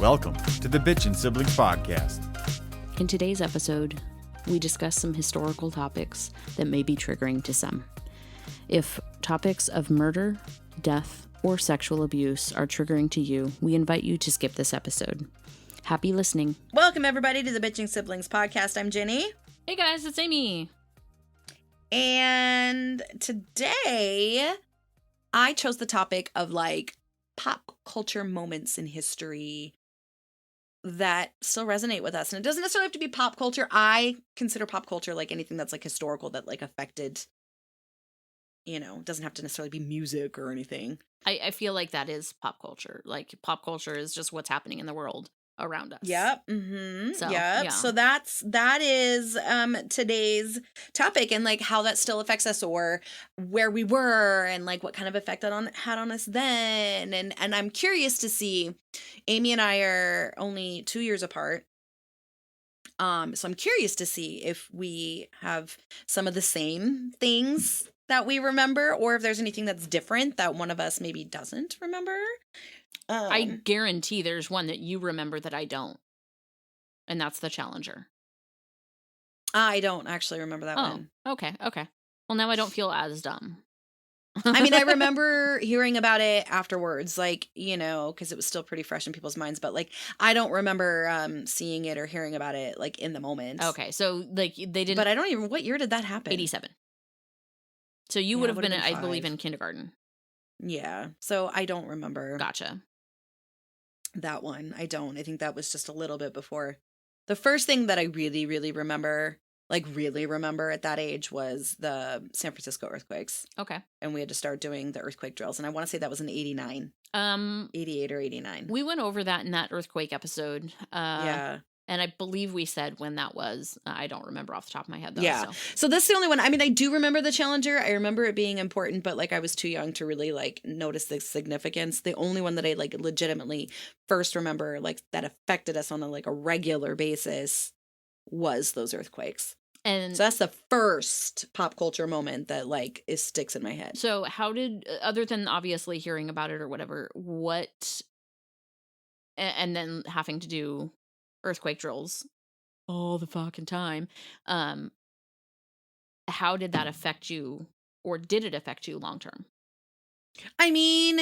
Welcome to the Bitchin' Siblings Podcast. In today's episode, we discuss some historical topics that may be triggering to some. If topics of murder, death, or sexual abuse are triggering to you, we invite you to skip this episode. Happy listening. Welcome, everybody, to the Bitching Siblings Podcast. I'm Jenny. Hey guys, it's Amy. And today, I chose the topic of pop culture moments in history that still resonate with us. And it doesn't necessarily have to be pop culture. I consider pop culture like anything that's historical that affected, it doesn't have to necessarily be music or anything. I feel like that is pop culture. Pop culture is just what's happening in the world around us. Yep. Mm-hmm. So, yep. yeah. So that is today's topic, and how that still affects us, or where we were, and what kind of effect that had on us then. And I'm curious to see. Amy and I are only 2 years apart. So I'm curious to see if we have some of the same things that we remember, or if there's anything that's different that one of us maybe doesn't remember. I guarantee there's one that you remember that I don't. And that's the Challenger. I don't actually remember that one. Okay. Well, now I don't feel as dumb. I mean, I remember hearing about it afterwards, because it was still pretty fresh in people's minds. But I don't remember seeing it or hearing about it in the moment. Okay, so they didn't. But I don't even. What year did that happen? 87. So you would have been, I believe, in kindergarten. Yeah. So I don't remember. Gotcha. That one. I don't. I think that was just a little bit before. The first thing that I really, really remember, at that age was the San Francisco earthquakes. Okay. And we had to start doing the earthquake drills. And I want to say that was in 89. 88 or 89. We went over that in that earthquake episode. Yeah. And I believe we said when that was. I don't remember off the top of my head, though. Yeah. So that's the only one. I mean, I do remember the Challenger. I remember it being important, but I was too young to really notice the significance. The only one that I legitimately first remember that affected us on a regular basis was those earthquakes. And so that's the first pop culture moment that sticks in my head. So how did, other than obviously hearing about it or whatever, and then having to do earthquake drills all the fucking time, how did that affect you, or did it affect you long term? I mean,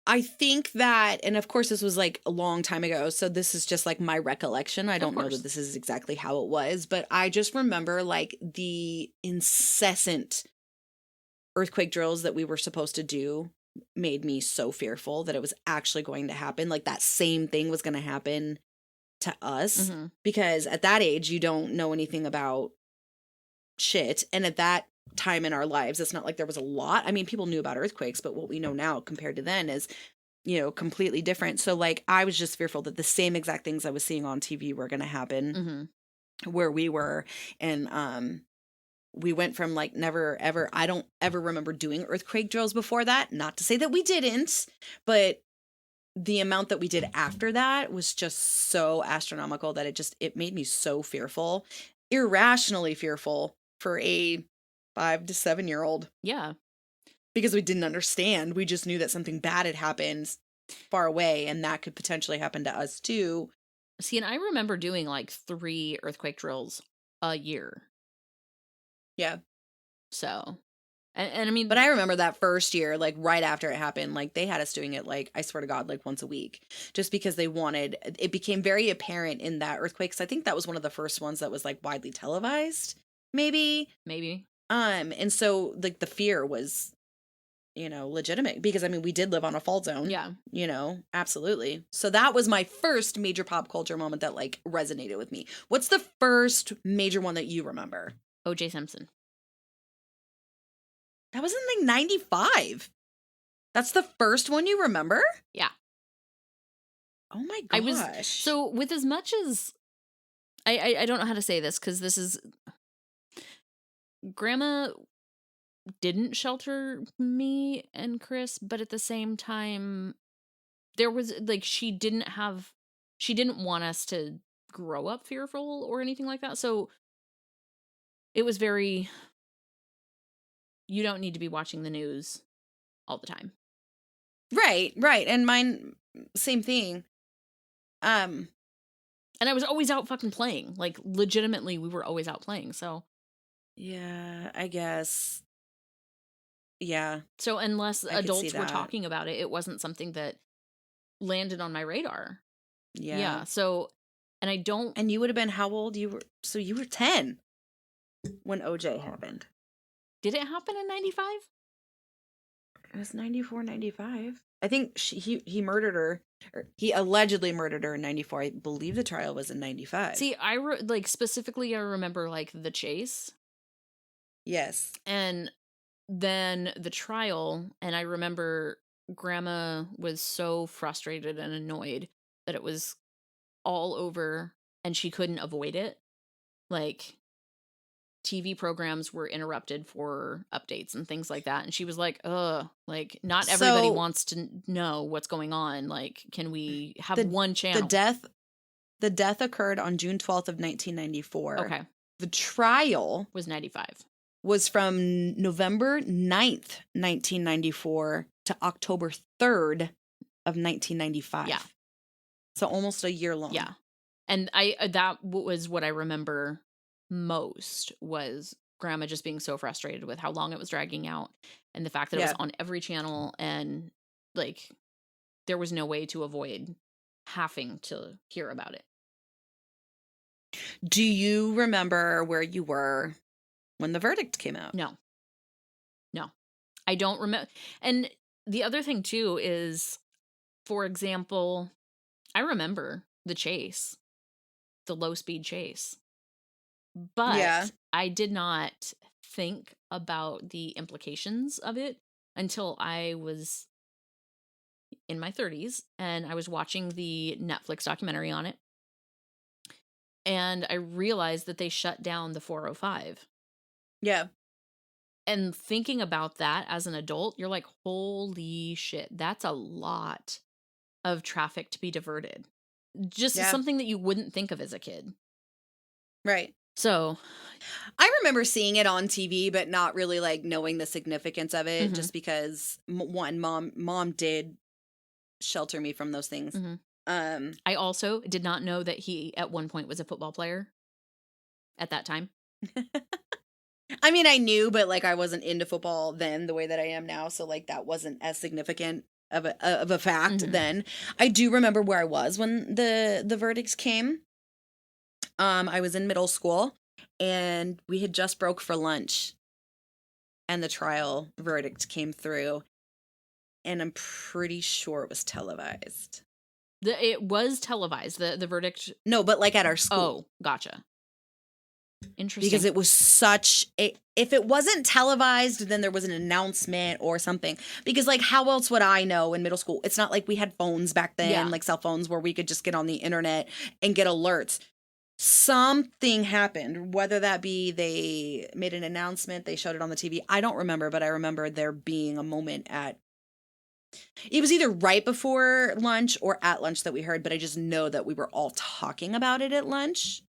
I think that, and of course this was a long time ago, so this is just my recollection. I don't know that this is exactly how it was, but I just remember the incessant earthquake drills that we were supposed to do made me so fearful that it was actually going to happen. That same thing was going to happen to us, because at that age, you don't know anything about shit. And at that time in our lives, it's not like there was a lot. I mean, people knew about earthquakes, but what we know now compared to then is, completely different. So I was just fearful that the same exact things I was seeing on TV were going to happen where we were. And, we went from never ever, I don't ever remember doing earthquake drills before that. Not to say that we didn't, but the amount that we did after that was just so astronomical that it made me so fearful, irrationally fearful for a 5 to 7 year old. Yeah. Because we didn't understand. We just knew that something bad had happened far away, and that could potentially happen to us too. See, and I remember doing 3 earthquake drills a year. Yeah. So, and I mean, but I remember that first year, right after it happened, they had us doing it, I swear to God, once a week, just because it became very apparent in that earthquake. 'Cause I think that was one of the first ones that was widely televised, maybe. And so the fear was, legitimate, because I mean, we did live on a fault zone. Yeah. Absolutely. So that was my first major pop culture moment that resonated with me. What's the first major one that you remember? O.J. Simpson. That was in 95. That's the first one you remember? Yeah. Oh my gosh. So with as much as I don't know how to say this, because this is, Grandma didn't shelter me and Chris, but at the same time, there was she didn't want us to grow up fearful or anything like that. So it was very, you don't need to be watching the news all the time. Right. And mine, same thing. And I was always out fucking playing. Like, legitimately, we were always out playing. So, yeah, I guess. Yeah, so unless I could see adults were that. talking about it, it wasn't something that landed on my radar. Yeah. Yeah. So, and I don't. And you would have been how old? You were 10 when OJ happened. Did it happen in 95? It was 94, 95. I think he murdered her. Or he allegedly murdered her in 94. I believe the trial was in 95. See, like, specifically, I remember, like, the chase. Yes. And then the trial, and I remember Grandma was so frustrated and annoyed that it was all over and she couldn't avoid it. Like, TV programs were interrupted for updates and things like that. And she was like, ugh, like, not everybody So- wants to know what's going on. Like, can we have The- one channel? The death occurred on June 12th of 1994. Okay. The trial Was 95. was from November 9th, 1994 to October 3rd of 1995. Yeah. So almost a year long. Yeah. And that was what I remember most, was Grandma just being so frustrated with how long it was dragging out and the fact that it was Yeah. on every channel, and like there was no way to avoid having to hear about it. Do you remember where you were when the verdict came out? No. I don't remember. And the other thing too is, for example, I remember the chase, the low speed chase. But Yeah. I did not think about the implications of it until I was in my 30s and I was watching the Netflix documentary on it. And I realized that they shut down the 405. Yeah. And thinking about that as an adult, you're like, holy shit, that's a lot of traffic to be diverted. Just Yeah. something that you wouldn't think of as a kid. Right. So, I remember seeing it on TV, but not really like knowing the significance of it, Mhm. just because mom did shelter me from those things. Mhm. I also did not know that he at one point was a football player at that time. I mean, I knew, but like I wasn't into football then the way that I am now, so like that wasn't as significant of a fact Mhm. then. I do remember where I was when the verdicts came. I was in middle school and we had just broke for lunch and the trial verdict came through, and I'm pretty sure it was televised. It was televised, the verdict. No, but like at our school. Oh, gotcha. Interesting. Because it was such a, if it wasn't televised, then there was an announcement or something. Because like, how else would I know in middle school? It's not like we had phones back then, Yeah. like cell phones where we could just get on the internet and get alerts. Something happened, whether that be they made an announcement, they showed it on the TV. I don't remember, but I remember there being a moment it was either right before lunch or at lunch that we heard, but I just know that we were all talking about it at lunch.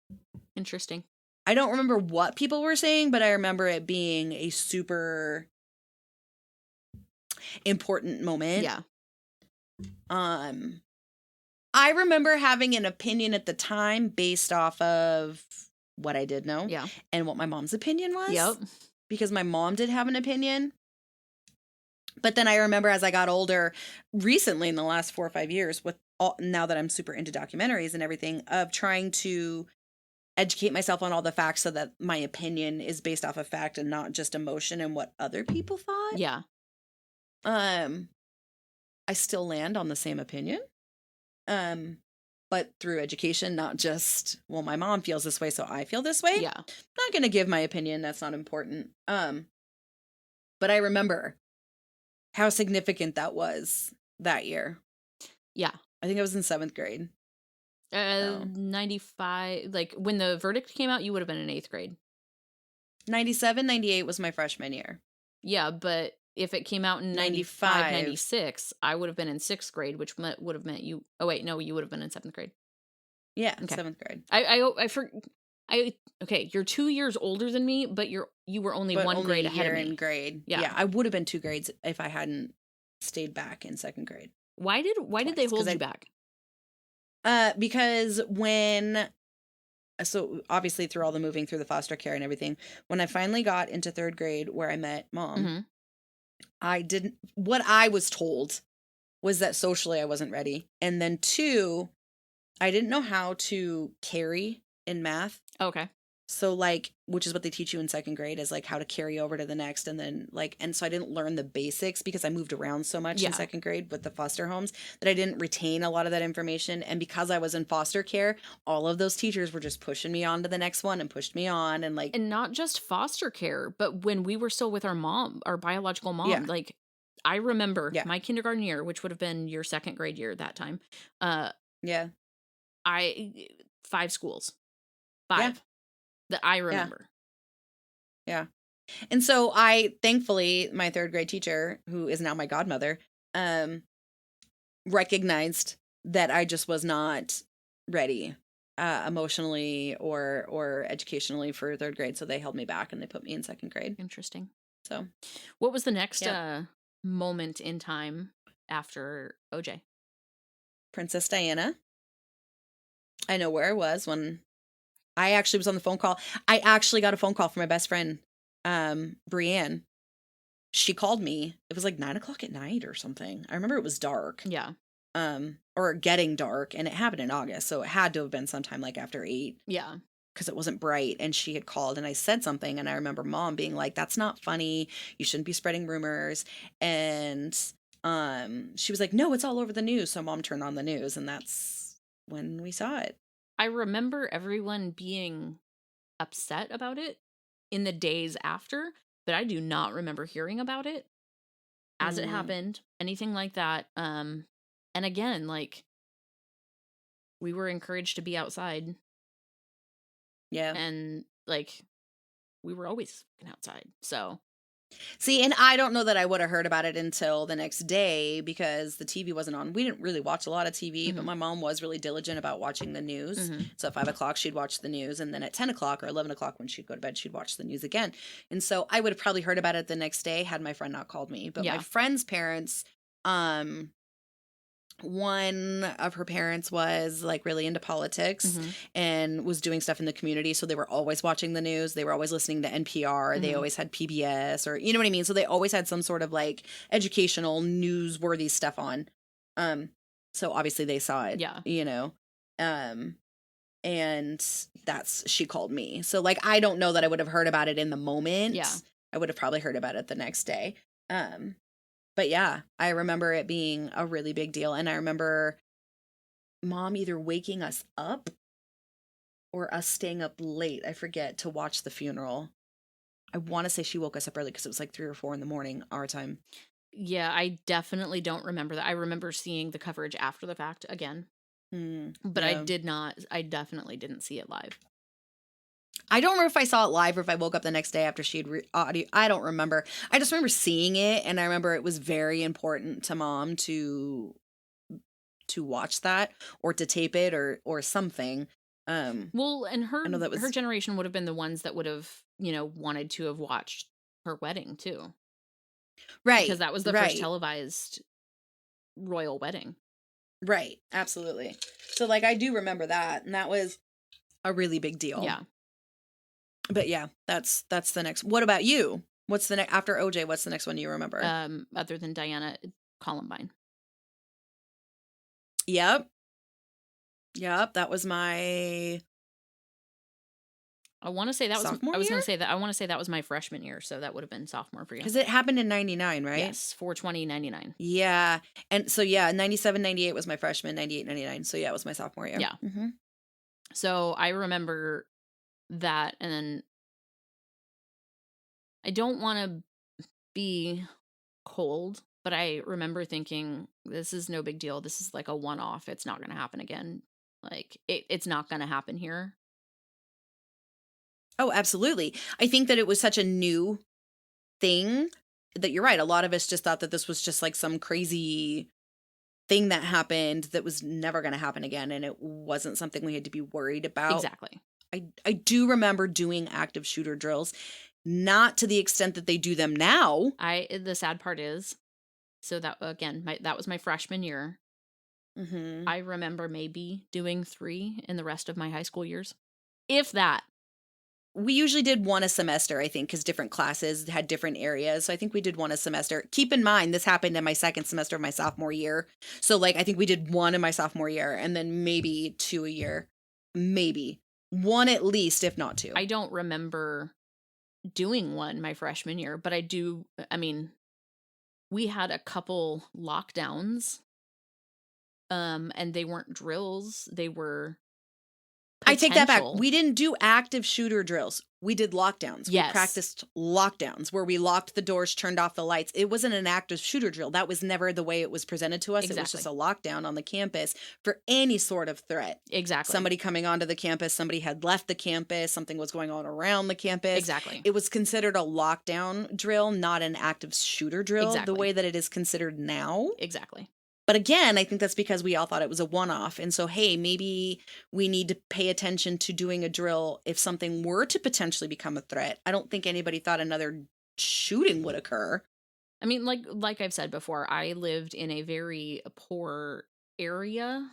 Interesting. I don't remember what people were saying, but I remember it being a super important moment. Yeah. I remember having an opinion at the time based off of what I did know Yeah. and what my mom's opinion was. Yep. Because my mom did have an opinion. But then I remember as I got older, recently in the last 4 or 5 years, with now that I'm super into documentaries and everything, of trying to educate myself on all the facts so that my opinion is based off of fact and not just emotion and what other people thought. Yeah. I still land on the same opinion. But through education, not just, well, my mom feels this way, so I feel this way. Yeah. I'm not going to give my opinion. That's not important. But I remember how significant that was that year. Yeah. I think I was in 7th grade. 95, like when the verdict came out, you would have been in 8th grade. 97, 98 was my freshman year. Yeah, but if it came out in 95, 96, I would have been in 6th grade, which would have meant you. Oh wait, no, you would have been in 7th grade. Yeah, Okay. 7th grade. Okay, you're 2 years older than me, but you were only But one only grade a ahead year of me. in grade. Yeah. Yeah, I would have been 2 grades if I hadn't stayed back in second grade. Why did they Twice, hold 'cause you back? Because so obviously through all the moving through the foster care and everything, when I finally got into third grade where I met Mom, Mhm. what I was told was that socially I wasn't ready. And then 2, I didn't know how to carry in math. Okay. So like, which is what they teach you in second grade, is like how to carry over to the next. And then like, and so I didn't learn the basics because I moved around so much Yeah. in second grade with the foster homes that I didn't retain a lot of that information. And because I was in foster care, all of those teachers were just pushing me on to the next one and pushed me on. And like, And not just foster care, but when we were still with our mom, our biological mom, yeah, like I remember yeah, my kindergarten year, which would have been your second grade year at that time. Uh, yeah, 5 schools, yeah, 5 that I yeah, remember. yeah. And so thankfully, my third grade teacher, who is now my godmother, recognized that I just was not ready emotionally or educationally for third grade. So they held me back and they put me in second grade. Interesting. So, What was the next yeah, moment in time after OJ? Princess Diana. I know where I was when I actually was on the phone call. I actually got a phone call from my best friend, Brienne. She called me. It was like 9 o'clock at night or something. I remember it was dark. Yeah. Or getting dark, and it happened in August, so it had to have been sometime like after 8 Yeah. because it wasn't bright. And she had called, and I said something, and I remember Mom being like, "That's not funny. You shouldn't be spreading rumors." And she was like, "No, it's all over the news." So Mom turned on the news, and that's when we saw it. I remember everyone being upset about it in the days after, but I do not remember hearing about it as it Mm, happened, anything like that. And again, like we were encouraged to be outside yeah. and like we were always fucking outside. So, See, and I don't know that I would have heard about it until the next day because the TV wasn't on. We didn't really watch a lot of TV, but mhm, my mom was really diligent about watching the news. mhm, So at 5 o'clock, she'd watch the news. And then at 10 o'clock or 11 o'clock, when she'd go to bed, she'd watch the news again. And so I would have probably heard about it the next day had my friend not called me. But my yeah, friend's parents, um, one of her parents was like really into politics mhm, and was doing stuff in the community, so they were always watching the news, they were always listening to NPR, they mhm, always had PBS, or you know what I mean, so they always had some sort of like educational newsworthy stuff on. um so obviously they saw it, yeah, you know. And that's she called me, so like I don't know that I would have heard about it in the yeah. moment. I would have probably heard about it the next day. But yeah, I remember it being a really big deal. And I remember Mom either waking us up or us staying up late, I forget, to watch the funeral. I want to say she woke us up early because it was like 3 or 4 in the morning, our time. Yeah, I definitely don't remember that. I remember seeing the coverage after the fact again, but Yeah. I definitely didn't see it live. I don't remember if I saw it live or if I woke up the next day after she'd audio. I don't remember. I just remember seeing it, and I remember it was very important to Mom to watch that or to tape it or something. Well, and I know that her was generation would have been the ones that would have, wanted to have watched her wedding too, because right, that was the first right. televised royal wedding. Right, absolutely. So like I do remember that, and that was a really big deal. Yeah. But yeah, that's the next. What about you? What's the next after OJ? What's the next one you remember? Other than Diana, Columbine. Yep. Yep, that was my I want to say that was sophomore I was going year to say that I want to say that was my freshman year, so that would have been sophomore for you. because it happened in 99, right? Yes, 4/20/99. Yeah. And so yeah, 97, 98 was my freshman, 98, 99. So yeah, it was my sophomore year. Yeah. Mm-hmm. So I remember that, and then I don't want to be cold, but I remember thinking, this is no big deal. This is like a one-off. It's not going to happen again. Like it's not going to happen here. Oh, absolutely. I think that it was such a new thing that you're right. A lot of us just thought that this was just like some crazy thing that happened that was never going to happen again, and it wasn't something we had to be worried about. Exactly. I do remember doing active shooter drills, not to the extent that they do them now. The sad part is So that again, that was my freshman year. Mm-hmm. I remember maybe doing 3 in the rest of my high school years, if that. We usually did one a semester, I think, because different classes had different areas. So I think we did one a semester. Keep in mind, this happened in my second semester of my sophomore year. So, like, I think we did one in my sophomore year and then maybe 2 a year. Maybe. One at least, if not 2. I don't remember doing one my freshman year, but I mean, we had a couple lockdowns, and they weren't drills. They were I take that back. potential. We didn't do active shooter drills. We did lockdowns. Yes. We practiced lockdowns where we locked the doors, turned off the lights. It wasn't an active shooter drill. That was never the way it was presented to us. It was just a lockdown on the campus for any sort of threat. Exactly. Somebody coming onto the campus, somebody had left the campus, something was going on around the campus. Exactly. It was considered a lockdown drill, not an active shooter drill, Exactly. the way that it is considered now. Exactly. But again, I think that's because we all thought it was a one-off. And so, hey, maybe we need to pay attention to doing a drill if something were to potentially become a threat. I don't think anybody thought another shooting would occur. I mean, like I've said before, I lived in a very poor area.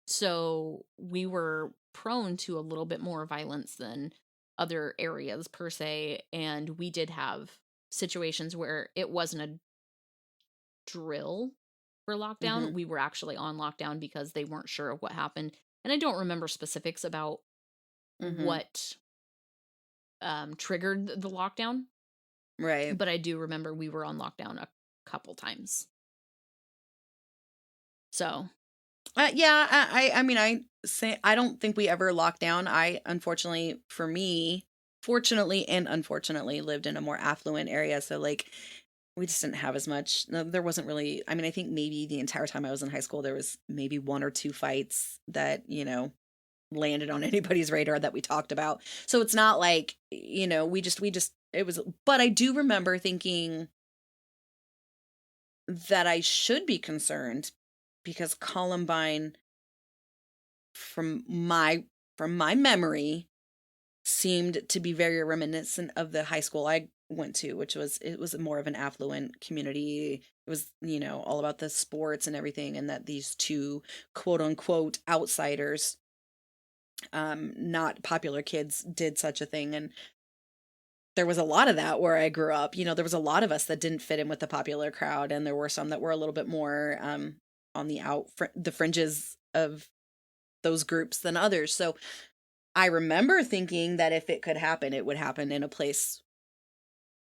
So we were prone to a little bit more violence than other areas per se. And we did have situations where it wasn't a drill for lockdown. Mhm. We were actually on lockdown because they weren't sure of what happened. And I don't remember specifics about Mhm. what triggered the lockdown, Right. but I do remember we were on lockdown a couple times. So, Yeah, I mean, I don't think we ever locked down. I, unfortunately, for me, fortunately and unfortunately, lived in a more affluent area. So, like, we just didn't have as much. No, there wasn't really, I mean, I think maybe the entire time I was in high school, there was maybe 1 or 2 fights that, landed on anybody's radar that we talked about. So it's not like, it was, but I do remember thinking that I should be concerned because Columbine, from my memory, seemed to be very reminiscent of the high school I went to, which was, it was more of an affluent community. It was, all about the sports and everything, and that these two quote unquote outsiders, not popular kids, did such a thing. And there was a lot of that where I grew up. There was a lot of us that didn't fit in with the popular crowd, and there were some that were a little bit more on the fringes of those groups than others. So I remember thinking that if it could happen, it would happen in a place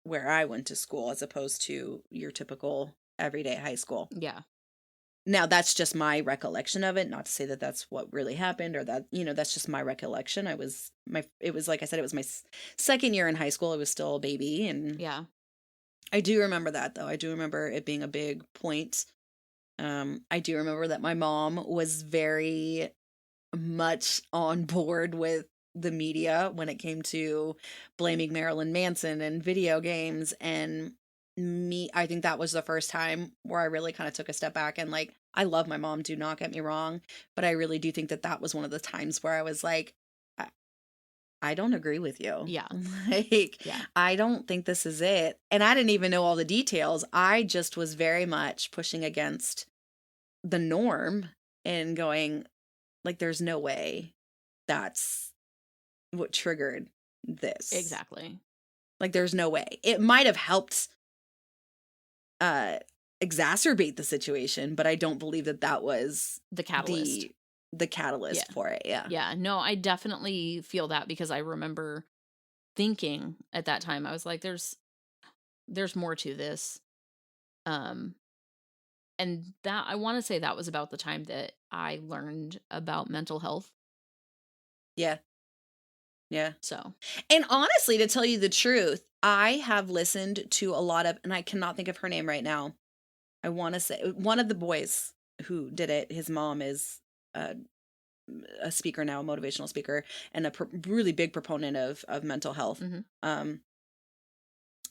where I went to school as opposed to your typical everyday high school. yeah. Now, that's just my recollection of it. Not to say that that's what really happened, or that, that's just my recollection. It was like I said, it was my second year in high school. I was still a baby. And Yeah. I do remember that, though. I do remember it being a big point. I do remember that my mom was very much on board with the media when it came to blaming Marilyn Manson and video games. And I think that was the first time where I really kind of took a step back, and, like, I love my mom, do not get me wrong, but I really do think that that was one of the times where I was like, I don't agree with you. Yeah. Like, Yeah. I don't think this is it. And I didn't even know all the details. I just was very much pushing against the norm and going, like, there's no way that's what triggered this. Exactly. Like, there's no way. It might have helped exacerbate the situation, but I don't believe that was The catalyst. the catalyst Yeah. for it. Yeah. Yeah. No, I definitely feel that because I remember thinking at that time, I was like, there's more to this. And that, I want to say that was about the time that I learned about mental health. Yeah. Yeah. So, And honestly, to tell you the truth, I have listened to a lot of, and I cannot think of her name right now. I want to say one of the boys who did it, his mom is a speaker now, a motivational speaker, and a really big proponent of mental health. Mhm.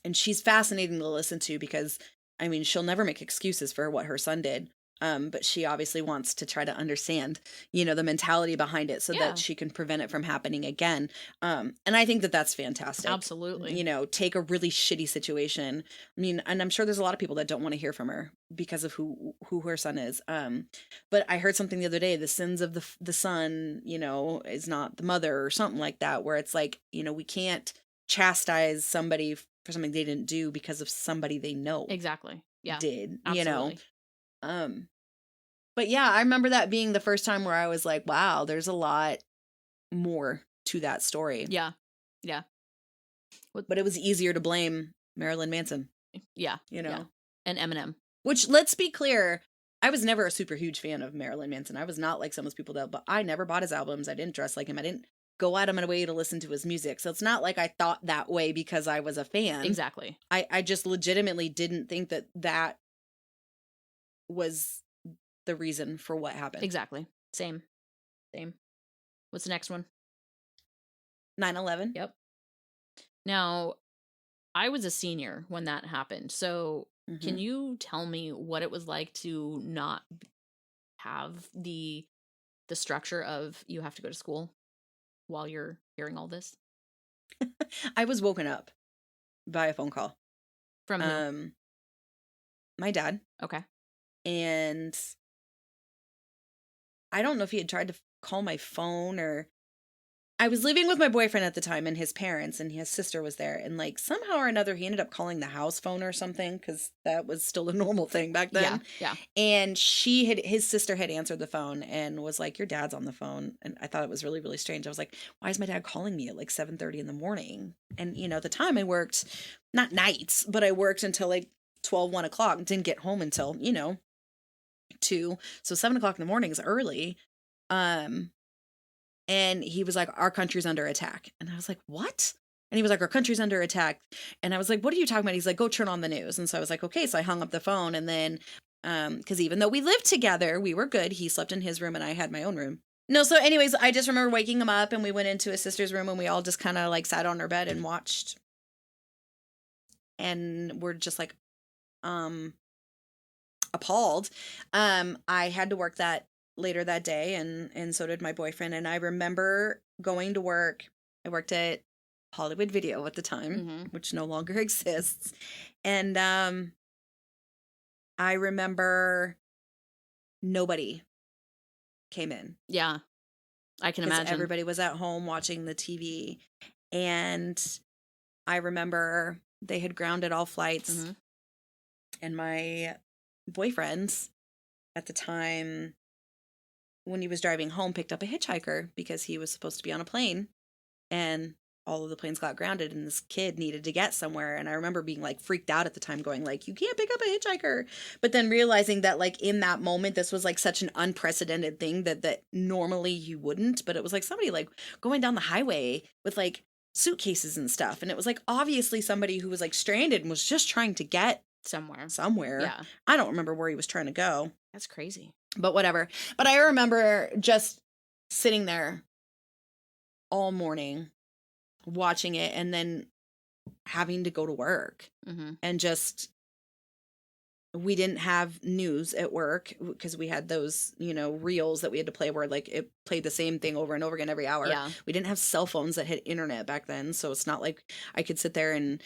And she's fascinating to listen to because, I mean, she'll never make excuses for what her son did. But she obviously wants to try to understand, the mentality behind it so Yeah. that she can prevent it from happening again. And I think that that's fantastic. Absolutely. Take a really shitty situation. I mean, and I'm sure there's a lot of people that don't want to hear from her because of who her son is. But I heard something the other day, the sins of the son, is not the mother or something like that, where it's like, we can't chastise somebody for something they didn't do because of somebody they know Exactly. Yeah. did, Absolutely. But yeah, I remember that being the first time where I was like, wow, there's a lot more to that story. Yeah. Yeah. But it was easier to blame Marilyn Manson, Yeah. Yeah. And Eminem. which, let's be clear, I was never a super huge fan of Marilyn Manson. I was not like some of those people but I never bought his albums. I didn't dress like him. I didn't go out of my way to listen to his music. So it's not like I thought that way because I was a fan. Exactly. I just legitimately didn't think that was the reason for what happened. Exactly. Same. What's the next one? 9/11. Yep. Now, I was a senior when that happened. So, can you tell me what it was like to not have the structure of you have to go to school while you're hearing all this? I was woken up by a phone call From who? My dad. Okay. And I don't know if he had tried to call my phone or I was living with my boyfriend at the time and his parents and his sister was there. And like somehow or another, he ended up calling the house phone or something because that was still a normal thing back then. Yeah. And his sister had answered the phone and was like, your dad's on the phone. And I thought it was really, really strange. I was like, why is my dad calling me at like 7:30 in the morning? And, at the time I worked, not nights, but I worked until like 12, 1 o'clock and didn't get home until, 2. So 7 o'clock in the morning is early. And he was like, our country's under attack. And I was like, what? And he was like, our country's under attack. And I was like, what are you talking about? He's like, go turn on the news. And so I was like, okay. So I hung up the phone. And then, because even though we lived together, we were good. He slept in his room and I had my own room. No, so anyways, I just remember waking him up and we went into his sister's room and we all just kind of like sat on our bed and watched. And we're just like, appalled. I had to work later that day and so did my boyfriend. And I remember going to work. I worked at Hollywood Video at the time, which no longer exists. And I remember nobody came in. Yeah. I can imagine. Everybody was at home watching the TV. And I remember they had grounded all flights. And my boyfriend at the time, when he was driving home, picked up a hitchhiker because he was supposed to be on a plane and all of the planes got grounded and this kid needed to get somewhere. And I remember being like freaked out at the time going like, you can't pick up a hitchhiker. But then realizing that like in that moment, this was like such an unprecedented thing that normally you wouldn't, but it was like somebody like going down the highway with like suitcases and stuff. And it was like obviously somebody who was like stranded and was just trying to get somewhere. Yeah. I don't remember where he was trying to go. That's crazy. But whatever. But I remember just sitting there all morning watching it and then having to go to work and just we didn't have news at work because we had those, reels that we had to play where like it played the same thing over and over again every hour. Yeah. We didn't have cell phones that had internet back then. So it's not like I could sit there and,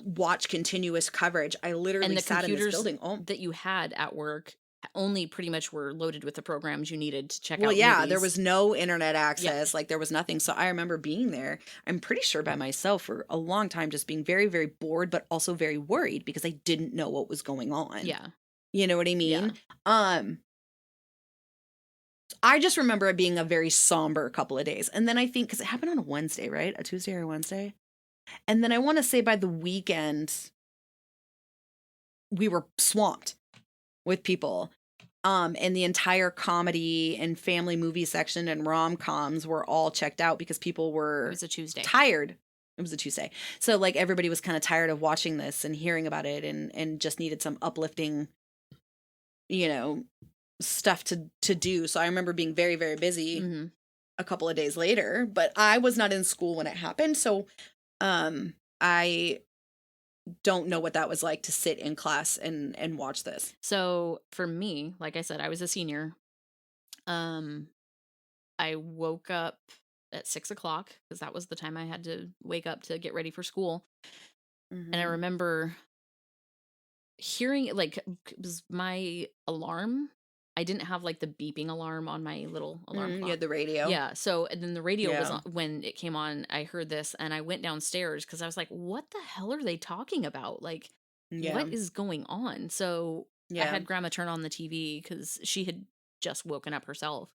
watch continuous coverage. I literally sat in this building. That you had at work only pretty much were loaded with the programs you needed to check out. Well, yeah, movies. there was no internet access. Like there was nothing. So I remember being there. I'm pretty sure by myself for a long time, just being very, very bored, but also very worried because I didn't know what was going on. Yeah. You know what I mean? Yeah. I just remember it being a very somber couple of days. And then I think, because it happened on a Wednesday, right? A Tuesday or a Wednesday? And then I want to say by the weekend, we were swamped with people. And the entire comedy and family movie section and rom-coms were all checked out because people were It was a Tuesday. tired. It was a Tuesday. So like everybody was kind of tired of watching this and hearing about it and just needed some uplifting, stuff to do. So I remember being very, very busy a couple of days later, but I was not in school when it happened. So I don't know what that was like to sit in class and watch this. So for me, like I said, I was a senior. I woke up at 6 o'clock because that was the time I had to wake up to get ready for school. And I remember hearing it, like, it was my alarm. I didn't have like the beeping alarm on my little alarm You clock. had the radio. Yeah. So, and then the radio was Yeah. on when it came on. I heard this and I went downstairs because I was like, what the hell are they talking about? Like, Yeah. what is going on? So I Yeah. had grandma turn on the TV because she had just woken up herself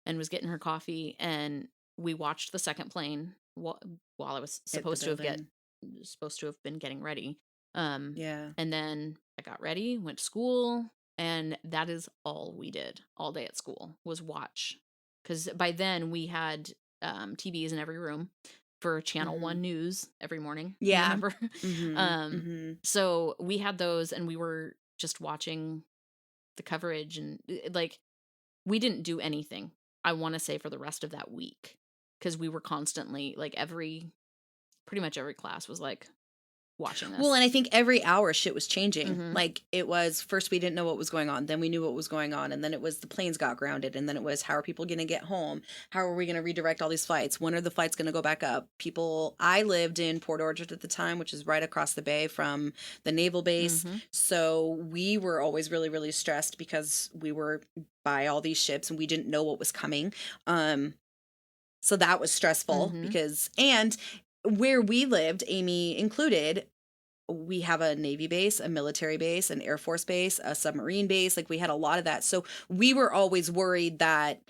and was getting her coffee. And we watched the second plane while I was Hit the supposed to building. have been getting ready. Yeah. And then I got ready, went to school, and that is all we did all day at school was watch. Because by then we had TVs in every room for Channel 1 news every morning. You Yeah. remember? Mhm. So we had those and we were just watching the coverage and like we didn't do anything, I want to say, for the rest of that week. Because we were constantly like pretty much every class was like watching this. Well, and I think every hour shit was changing. Mhm. Like it was first we didn't know what was going on, then we knew what was going on, and then it was the planes got grounded, and then it was how are people going to get home? How are we going to redirect all these flights? When are the flights going to go back up? I lived in Port Orchard at the time, which is right across the bay from the naval base. Mhm. So we were always really, really stressed because we were by all these ships and we didn't know what was coming. So that was stressful Mhm. because, and where we lived, Amy included, we have a Navy base, a military base, an Air Force base, a submarine base. Like we had a lot of that. So we were always worried that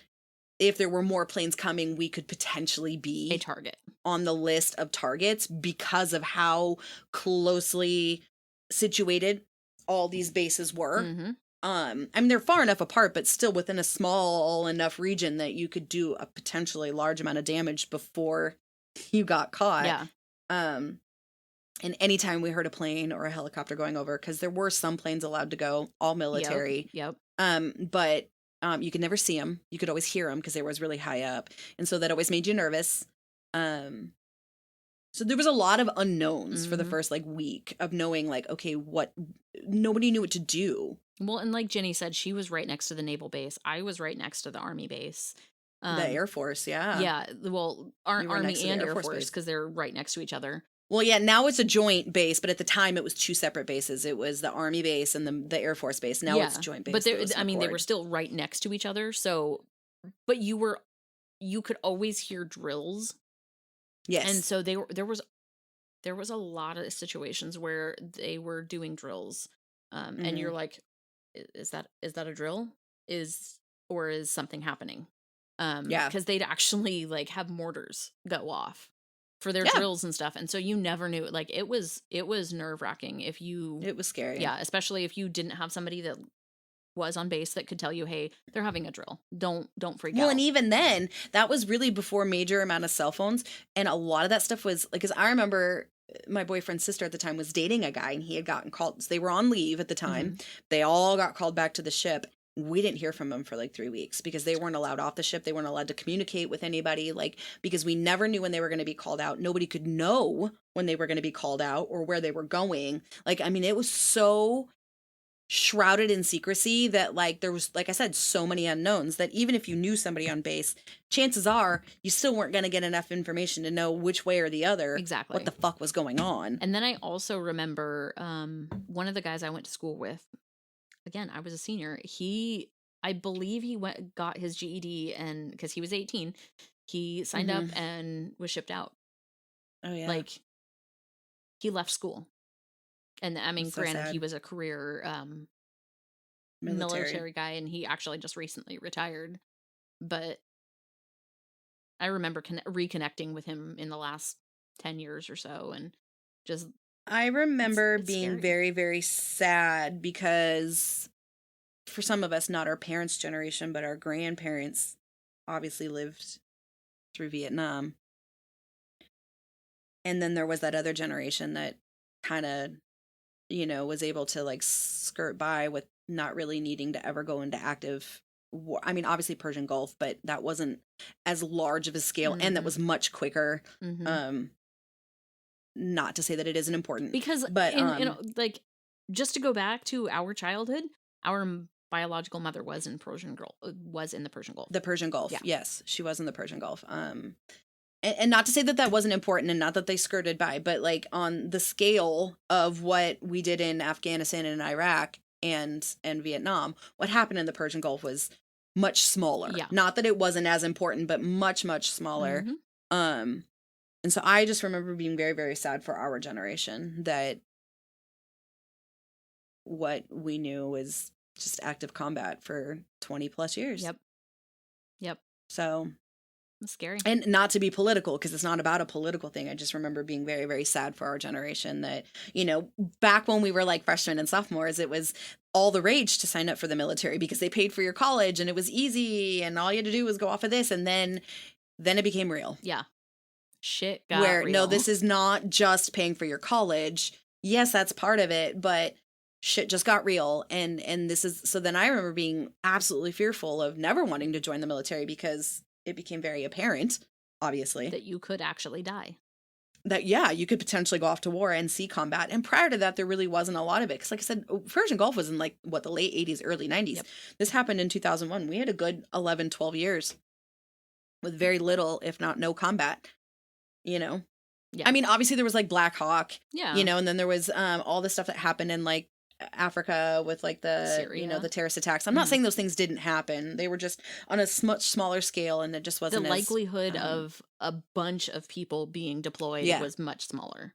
if there were more planes coming, we could potentially A be target. on the list of targets because of how closely situated all these bases were. Mhm. I mean, they're far enough apart, but still within a small enough region that you could do a potentially large amount of damage before you got caught. Yeah. And anytime we heard a plane or a helicopter going over, because there were some planes allowed to go, all military. Yep. But you could never see them. You could always hear them because they were really high up, and so that always made you nervous. So there was a lot of unknowns for the Mhm. first like week of knowing like, okay, what nobody knew what to do. Well, and like Jenny said, she was right next to the naval base. I was right next to the Army base. The Air Force, yeah. Yeah. Well, You were Army next to the and Air Air Force Force base. because they're right next to each other. Well, yeah, now it's a joint base, but at the time it was two separate bases. It was the Army base and the Air Force base. Now it's a joint base. But those I mean, they were record. still right next to each other. So, but you could always hear drills. Yes. And so there was a lot of situations where they were doing drills. And you're like, is that a drill? Or is something happening? Yeah. Because they'd actually like have mortars go off for their Yeah. drills and stuff. And so you never knew. Like it was nerve-wracking if you It was scary. yeah, especially if you didn't have somebody that was on base that could tell you, hey, they're having a drill. Don't freak Well, out. and even then, that was really before major amount of cell phones, and a lot of that stuff was like, because I remember my boyfriend's sister at the time was dating a guy, and he had gotten called. So they were on leave at the time. They all got called back to the ship. We didn't hear from them for like 3 weeks because they weren't allowed off the ship. They weren't allowed to communicate with anybody, like because we never knew when they were going to be called out. Nobody could know when they were going to be called out or where they were going. Like, I mean, it was so shrouded in secrecy that like there was, like I said, so many unknowns that even if you knew somebody on base, chances are you still weren't going to get enough information to know which way or the other Exactly. what the fuck was going on. And then I also remember one of the guys I went to school with, again, I was a senior. I believe he got his GED, and because he was 18, he signed up and was shipped out. Oh yeah. Like he left school. And I mean, That's so granted, sad. he was a career military guy, and he actually just recently retired. But I remember reconnecting with him in the last 10 years or so, and just I remember it's being scary. very, very sad because for some of us, not our parents' generation, but our grandparents obviously lived through Vietnam. And then there was that other generation that kind of, was able to like skirt by with not really needing to ever go into active war. I mean, obviously Persian Gulf, but that wasn't as large of a scale and that was much quicker. Mhm. not to say that it isn't important. Because, But, like, just to go back to our childhood, our biological mother was in the Persian Gulf. The Persian Gulf. Yeah. Yes, she was in the Persian Gulf. And not to say that that wasn't important and not that they skirted by, but like on the scale of what we did in Afghanistan and Iraq and Vietnam, what happened in the Persian Gulf was much smaller. Yeah. Not that it wasn't as important, but much, much smaller. Mhm. And so I just remember being very, very sad for our generation that what we knew was just active combat for 20 plus years. Yep. So, It's scary. and not to be political, because it's not about a political thing. I just remember being very, very sad for our generation that, you know, back when we were like freshmen and sophomores, it was all the rage to sign up for the military because they paid for your college and it was easy and all you had to do was go off of this. And then it became real. Yeah. Shit got Where, real. no, this is not just paying for your college. Yes, that's part of it, but shit just got real. And this is, so then I remember being absolutely fearful of never wanting to join the military because it became very apparent, obviously, that you could actually die. that, yeah, you could potentially go off to war and see combat. And prior to that, there really wasn't a lot of it. Because like I said, Persian Gulf was in like, what, the late 80s, early 90s. Yep. This happened in 2001. We had a good 11, 12 years with very little, if not no combat, you know? Yeah. I mean, obviously there was like Black Hawk, Yeah. you know, and then there was all the stuff that happened in like Africa with like the, you know, Syria. the terrorist attacks. I'm not Mhm. saying those things didn't happen. They were just on a much smaller scale and it just The wasn't as, likelihood of a bunch of people being deployed Yeah. was much smaller.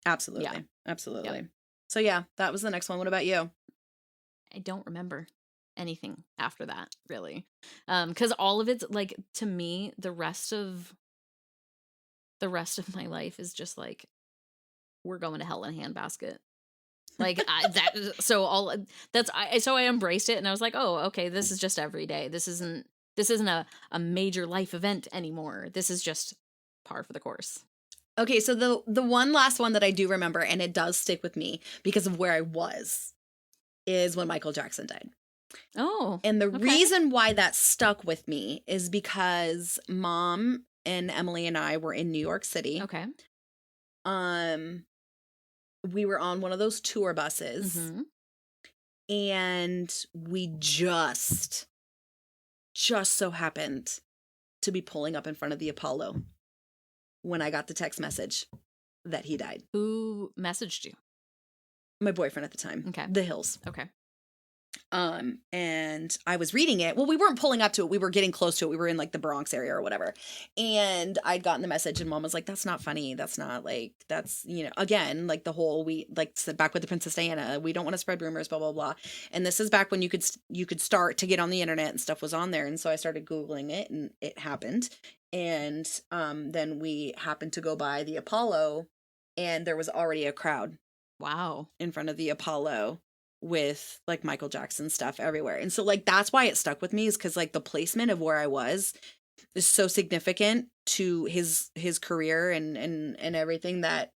Absolutely. Absolutely. So yeah, that was the next one. What about you? I don't remember anything after that, really. Because all of it's like, to me, the rest of my life is just like, we're going to hell in a handbasket. Like so I embraced it and I was like, oh, okay, this is just every day. This isn't a major life event anymore. This is just par for the course. Okay, so the one last one that I do remember, and it does stick with me because of where I was, is when Michael Jackson died. Oh. And the okay. reason why that stuck with me is because Mom and Emily and I were in New York City. Okay. We were on one of those tour buses, Mhm. and we just so happened to be pulling up in front of the Apollo when I got the text message that he died. Who messaged you? My boyfriend at the time. Okay. The Hills. Okay. And I was reading it. Well, we weren't pulling up to it. We were getting close to it. We were in like the Bronx area or whatever. And I'd gotten the message and Mom was like, that's not funny. That's not like, that's, you know, again, like the whole, we like back with the Princess Diana, we don't want to spread rumors, blah, blah, blah. And this is back when you could start to get on the internet and stuff was on there. And so I started Googling it and it happened. And, then we happened to go by the Apollo and there was already a crowd Wow. in front of the Apollo with like Michael Jackson stuff everywhere. And so like that's why it stuck with me, is because like the placement of where I was is so significant to his career and everything that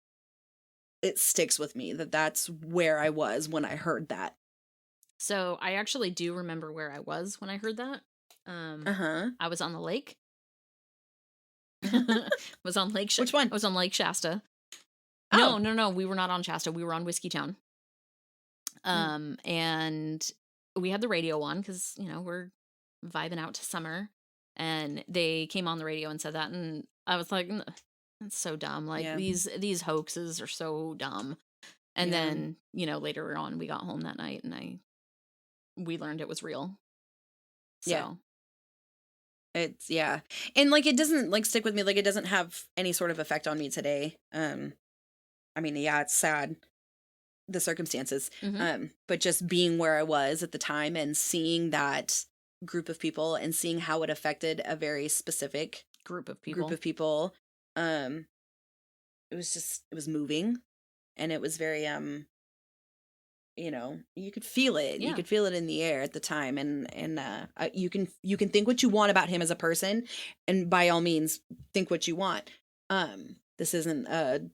it sticks with me, that's where I was when I heard that. So I actually do remember where I was when I heard that. I was on the lake. Was on Lake Which one? I was on Lake Shasta. Oh. No, we were not on Shasta. We were on Whiskey Town. And we had the radio on because, you know, we're vibing out to summer, and they came on the radio and said that, and I was like, that's so dumb. Like Yeah. these hoaxes are so dumb. And Yeah. then, you know, later on we got home that night and we learned it was real. So Yeah. It's, yeah. And like it doesn't like stick with me, like it doesn't have any sort of effect on me today. I mean, yeah, it's sad, the circumstances. Mhm. But just being where I was at the time and seeing that group of people and seeing how it affected a very specific group of people. it was moving, and it was very you know, you could feel it. Yeah. You could feel it in the air at the time, and you can think what you want about him as a person, and by all means think what you want. This isn't a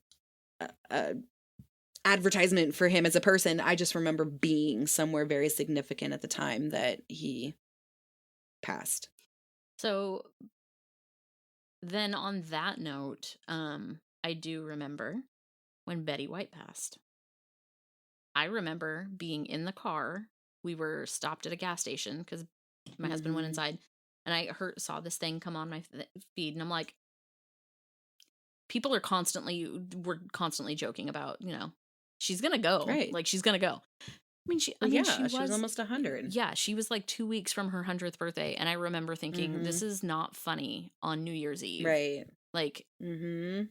advertisement for him as a person. I just remember being somewhere very significant at the time that he passed. So then on that note, I do remember when Betty White passed. I remember being in the car. We were stopped at a gas station because my husband went inside, and I saw this thing come on my feed, and I'm like, we're constantly joking about, she's gonna go, Right. like she's gonna go. She was almost 100. Yeah, she was like 2 weeks from her 100th birthday, and I remember thinking, this is not funny on New Year's Eve, Right. like, Mm-hmm.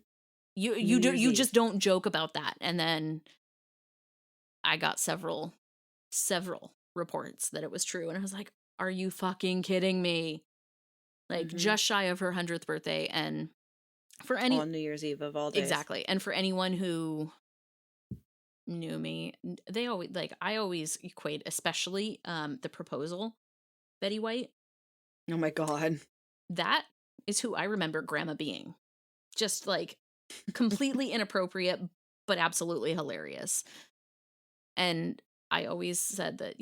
you just don't joke about that. And then I got several reports that it was true, and I was like, are you fucking kidding me? Like, just shy of her 100th birthday. And for on New Year's Eve of all days. Exactly. And for anyone who knew me, I always equate, especially the proposal, Betty White. Oh my God. That is who I remember Grandma being. Just like completely inappropriate, but absolutely hilarious. And I always said that,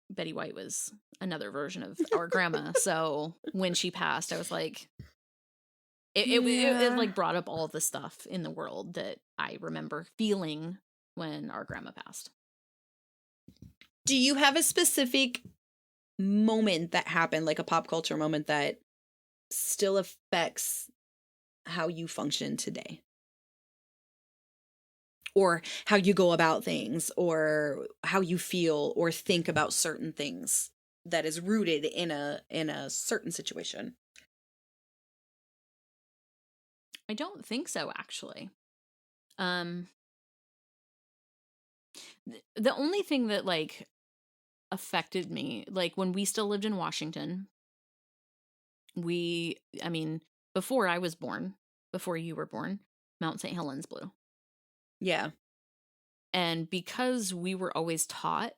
Betty White was another version of our grandma. So when she passed, I was like, it like brought up all the stuff in the world that I remember feeling when our grandma passed. Do you have a specific moment that happened, like a pop culture moment that still affects how you function today? Or how you go about things, or how you feel or think about certain things that is rooted in a certain situation? I don't think so, actually. The only thing that like affected me, like when we still lived in Washington, before I was born, before you were born, Mount St. Helens blew. Yeah. And because we were always taught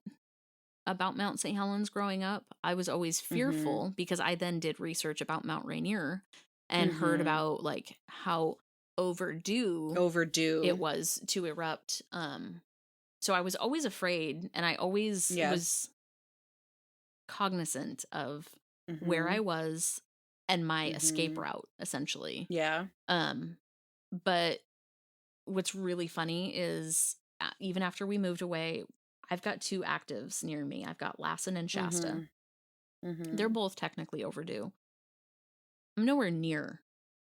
about Mount St. Helens growing up, I was always fearful because I then did research about Mount Rainier and heard about like how overdue it was to erupt. So I was always afraid, and I always was cognizant of where I was and my escape route, essentially. Yeah. But what's really funny is even after we moved away, I've got 2 actives near me. I've got Lassen and Shasta. They're both technically overdue. I'm nowhere near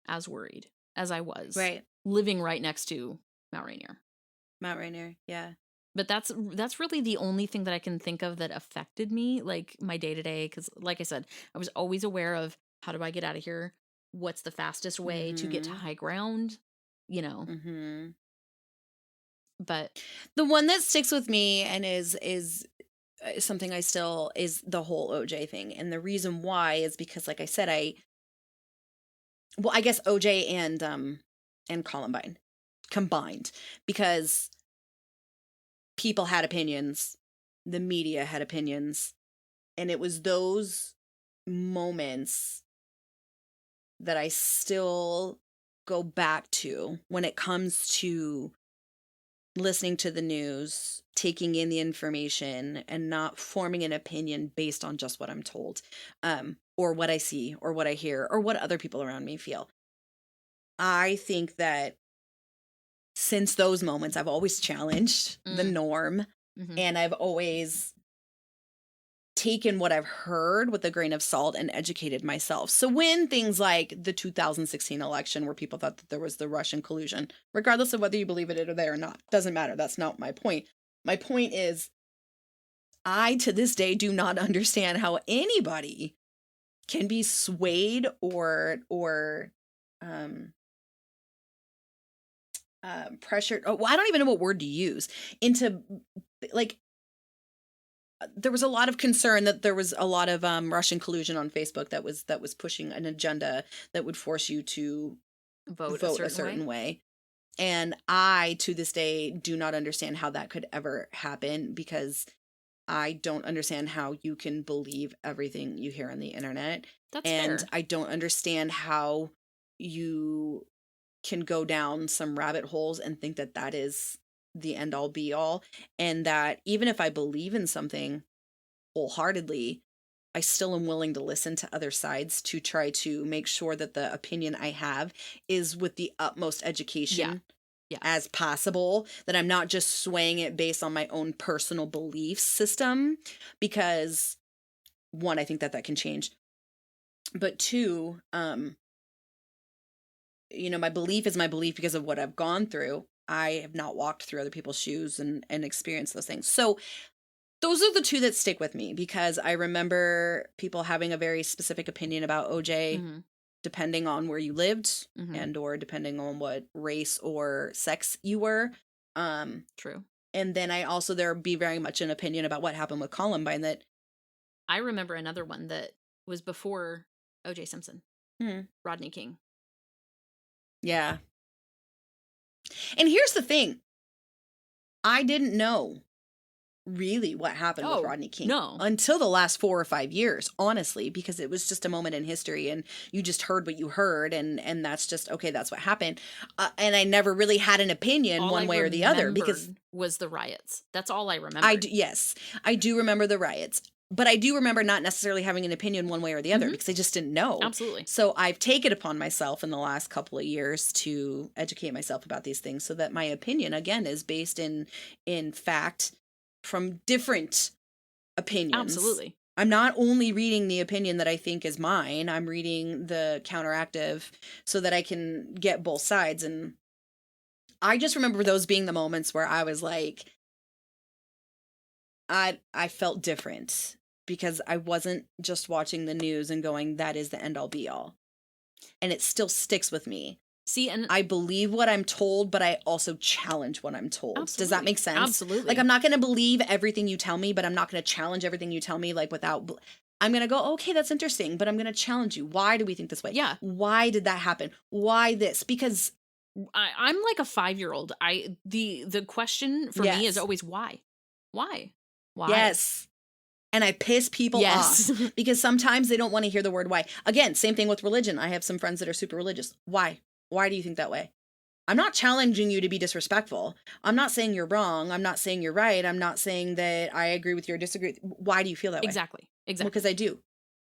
as worried as I was living right next to Mount Rainier. Mount Rainier, yeah. But that's really the only thing that I can think of that affected me, like my day-to-day, because like I said, I was always aware of how do I get out of here? What's the fastest way to get to high ground? But the one that sticks with me and is something I still is the whole OJ thing. And the reason why is because, like I said, I guess OJ and Columbine combined, because people had opinions, the media had opinions, and it was those moments that I still go back to when it comes to listening to the news, taking in the information, and not forming an opinion based on just what I'm told, or what I see, or what I hear, or what other people around me feel. I think that since those moments, I've always challenged the norm, and I've always taken what I've heard with a grain of salt and educated myself. So when things like the 2016 election, where people thought that there was the Russian collusion, regardless of whether you believe it or there or not, doesn't matter. That's not my point. My point is, I to this day do not understand how anybody can be swayed or pressured. Oh, well, I don't even know what word to use, into like. There was a lot of concern that there was a lot of Russian collusion on Facebook that was pushing an agenda that would force you to vote a certain way. And I, to this day, do not understand how that could ever happen, because I don't understand how you can believe everything you hear on the internet. That's fair. I don't understand how you can go down some rabbit holes and think that that is the end all be all, and that even if I believe in something wholeheartedly, I still am willing to listen to other sides to try to make sure that the opinion I have is with the utmost education as possible, that I'm not just swaying it based on my own personal belief system, because one, I think that can change. But two, my belief is my belief because of what I've gone through. I have not walked through other people's shoes and experienced those things. So those are the two that stick with me, because I remember people having a very specific opinion about OJ, depending on where you lived and or depending on what race or sex you were. True. And then there would be very much an opinion about what happened with Columbine. That I remember another one that was before OJ Simpson. Rodney King. Yeah. And here's the thing. I didn't know really what happened with Rodney King until the last 4 or 5 years, honestly, because it was just a moment in history and you just heard what you heard, and that's just, okay, that's what happened. And I never really had an opinion one way or the other, because was the riots. That's all I remember. Yes, I do remember the riots. But I do remember not necessarily having an opinion one way or the other, because I just didn't know. Absolutely. So I've taken upon myself in the last couple of years to educate myself about these things, so that my opinion, again, is based in fact from different opinions. Absolutely. I'm not only reading the opinion that I think is mine, I'm reading the counteractive so that I can get both sides. And I just remember those being the moments where I was like, I felt different, because I wasn't just watching the news and going, that is the end all be all. And it still sticks with me. See, and I believe what I'm told, but I also challenge what I'm told. Absolutely. Does that make sense? Absolutely. Like, I'm not going to believe everything you tell me, but I'm not going to challenge everything you tell me, like, I'm going to go, okay, that's interesting, but I'm going to challenge you. Why do we think this way? Yeah. Why did that happen? Why this? Because I'm like a 5-year-old. The question for me is always why? Why? Yes. And I piss people off because sometimes they don't want to hear the word why. Again, same thing with religion. I have some friends that are super religious. Why? Why do you think that way? I'm not challenging you to be disrespectful. I'm not saying you're wrong. I'm not saying you're right. I'm not saying that I agree with you or disagree. Why do you feel that way? Exactly. Because I do.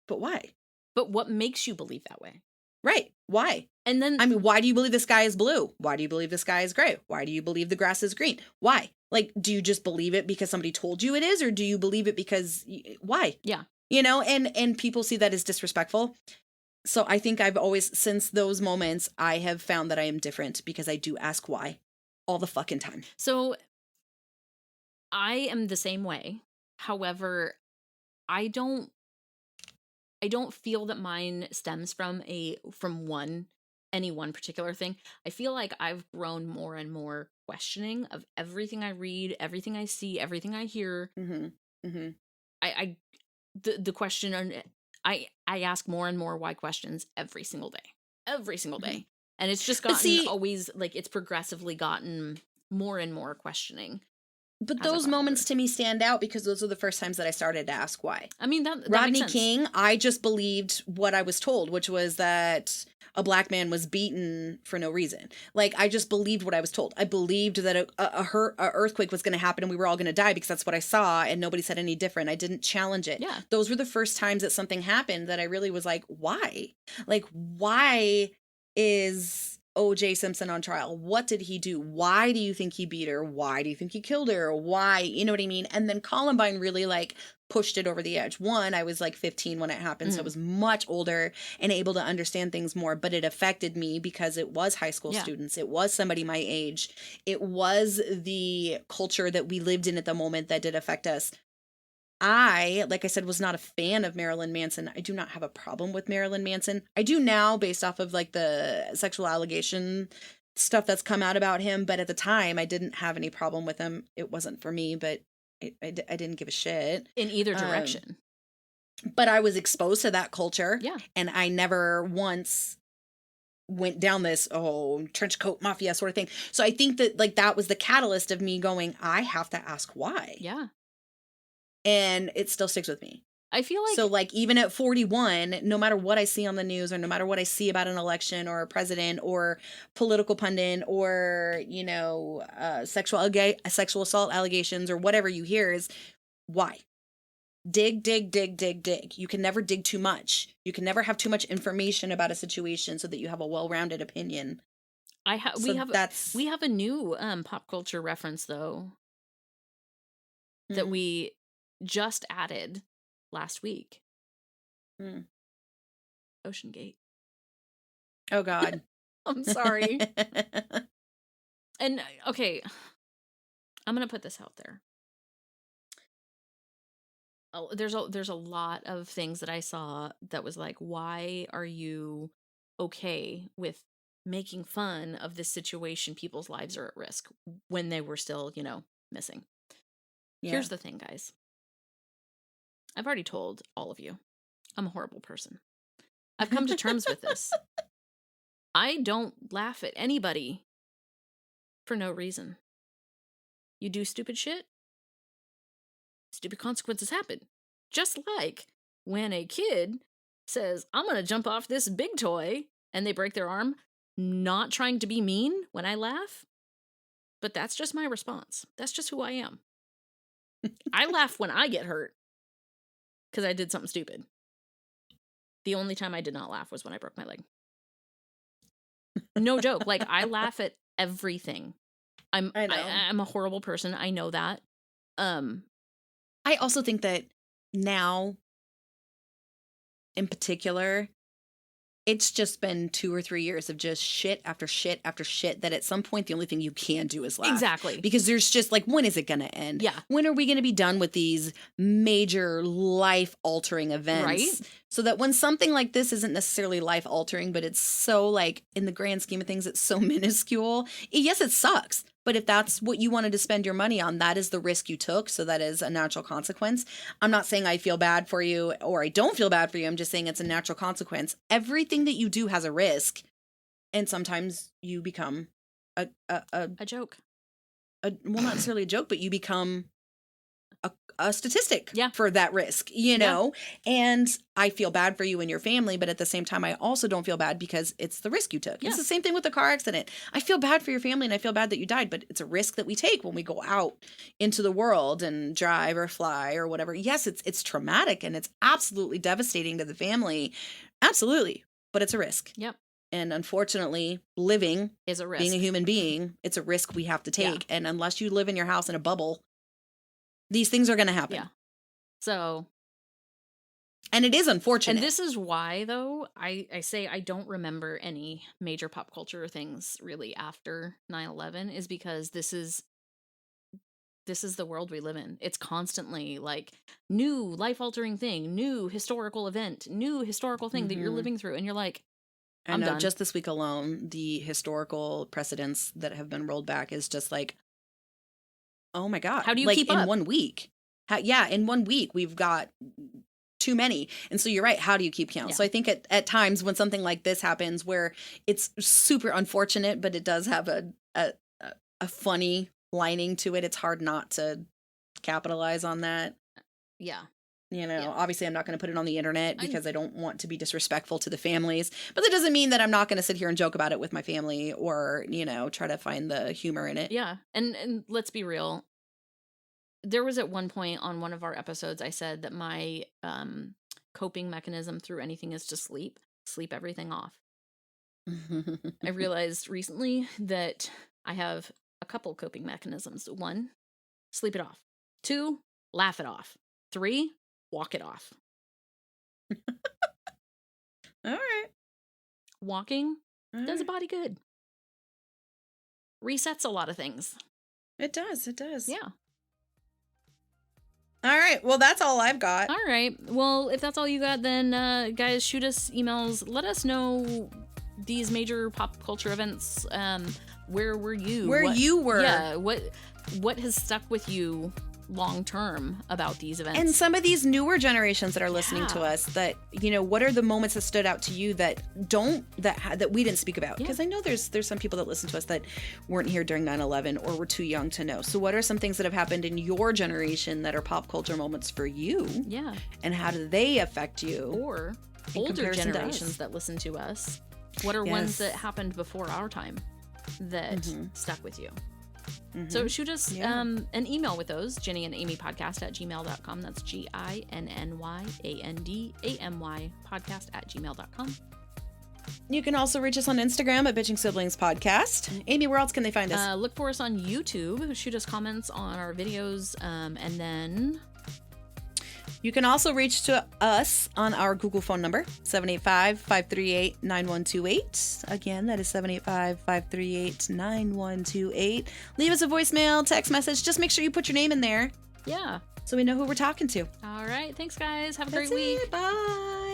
But why? But what makes you believe that way? Right. Why? And then, I mean, why do you believe the sky is blue? Why do you believe the sky is gray? Why do you believe the grass is green? Why? Like, do you just believe it because somebody told you it is, or do you believe it because why? Yeah. And people see that as disrespectful. So I think I've always, since those moments, I have found that I am different, because I do ask why all the fucking time. So I am the same way. However, I don't feel that mine stems from any one particular thing. I feel like I've grown more and more questioning of everything I read, everything I see, everything I hear. The question, I ask more and more why questions every single day. And it's just gotten always, like, it's progressively gotten more and more questioning. But those moments to me stand out because those are the first times that I started to ask why. I mean, that Rodney makes sense. King, I just believed what I was told, which was that a black man was beaten for no reason. Like, I just believed what I was told. I believed that a earthquake was going to happen and we were all going to die because that's what I saw, and nobody said any different. I didn't challenge it. Yeah. Those were the first times that something happened that I really was like, why? Like, why is OJ Simpson on trial? What did he do? Why do you think he beat her? Why do you think he killed her? Why? You know what I mean? And then Columbine really, like, pushed it over the edge. One, I was like 15 when it happened, so I was much older and able to understand things more, but it affected me because it was high school students. It was somebody my age. It was the culture that we lived in at the moment that did affect us. I, like I said, was not a fan of Marilyn Manson. I do not have a problem with Marilyn Manson. I do now, based off of, like, the sexual allegation stuff that's come out about him. But at the time, I didn't have any problem with him. It wasn't for me, but I didn't give a shit. In either direction. But I was exposed to that culture. Yeah. And I never once went down this, trench coat mafia sort of thing. So I think that, like, that was the catalyst of me going, I have to ask why. Yeah. And it still sticks with me. I feel like... So, like, even at 41, no matter what I see on the news or no matter what I see about an election or a president or political pundit or, you know, sexual assault allegations or whatever you hear is, why? Dig. You can never dig too much. You can never have too much information about a situation so that you have a well-rounded opinion. We have a new pop culture reference though that we just added last week. Ocean Gate. Oh God. I'm sorry. And okay, I'm gonna put this out there. Oh, there's a lot of things that I saw that was like, why are you okay with making fun of this situation? People's lives are at risk when they were still, missing. Yeah. Here's the thing, guys. I've already told all of you, I'm a horrible person. I've come to terms with this. I don't laugh at anybody for no reason. You do stupid shit, stupid consequences happen. Just like when a kid says, I'm going to jump off this big toy, and they break their arm, not trying to be mean when I laugh, but that's just my response. That's just who I am. I laugh when I get hurt because I did something stupid. The only time I did not laugh was when I broke my leg. No joke. Like, I laugh at everything. I'm a horrible person. I know that. I also think that now, in particular, it's just been 2 or 3 years of just shit after shit after shit that at some point the only thing you can do is laugh. Exactly. Because there's just like, when is it going to end? Yeah. When are we going to be done with these major life-altering events? Right. So that when something like this isn't necessarily life-altering, but it's so like, in the grand scheme of things, it's so minuscule. Yes, it sucks. But if that's what you wanted to spend your money on, that is the risk you took. So that is a natural consequence. I'm not saying I feel bad for you or I don't feel bad for you. I'm just saying it's a natural consequence. Everything that you do has a risk. And sometimes you become a joke. Well, not necessarily a joke, but you become a statistic yeah. for that risk, you know? Yeah. And I feel bad for you and your family, but at the same time, I also don't feel bad because it's the risk you took. Yeah. It's the same thing with the car accident. I feel bad for your family and I feel bad that you died, but it's a risk that we take when we go out into the world and drive or fly or whatever. Yes, it's traumatic and it's absolutely devastating to the family. Absolutely. But it's a risk. Yep. And unfortunately, living is a risk. Being a human being, it's a risk we have to take. Yeah. And unless you live in your house in a bubble, these things are going to happen. Yeah. So. And it is unfortunate. And this is why, though, I say I don't remember any major pop culture things really after 9/11 is because this is the world we live in. It's constantly like new life-altering thing, new historical event, new historical thing that you're living through. And you're like, I'm done. Just this week alone, the historical precedents that have been rolled back is just like, oh my God. How do you keep up? In 1 week? In 1 week, we've got too many. And so you're right. How do you keep count? Yeah. So I think at times when something like this happens where it's super unfortunate, but it does have a funny lining to it, it's hard not to capitalize on that. Yeah. Obviously I'm not going to put it on the internet because I don't want to be disrespectful to the families, but that doesn't mean that I'm not going to sit here and joke about it with my family or, try to find the humor in it. Yeah. And let's be real. There was at one point on one of our episodes, I said that my coping mechanism through anything is to sleep everything off. I realized recently that I have a couple coping mechanisms. 1, sleep it off. 2, laugh it off. 3, walk it off. All right. Walking does a body good. Resets a lot of things. It does. Yeah. All right. Well, that's all I've got. All right. Well, if that's all you got, then guys, shoot us emails. Let us know these major pop culture events. Where were you? You were. Yeah. What has stuck with you long term about these events? And some of these newer generations that are listening to us, that what are the moments that stood out to you that we didn't speak about? Because I know there's some people that listen to us that weren't here during 9/11 or were too young to know. So what are some things that have happened in your generation that are pop culture moments for you? Yeah. And how do they affect you? Or older generations that listen to us. What are ones that happened before our time that stuck with you? So shoot us an email with those, Ginny and Amy podcast at gmail.com. That's GINNYANDAMY podcast at gmail.com. You can also reach us on Instagram at Bitching Siblings Podcast. Amy, where else can they find us? Look for us on YouTube. Shoot us comments on our videos. And then you can also reach to us on our Google phone number, 785-538-9128. Again, that is 785-538-9128. Leave us a voicemail, text message. Just make sure you put your name in there yeah. so we know who we're talking to. All right. Thanks, guys. Have a That's great week. it. Bye.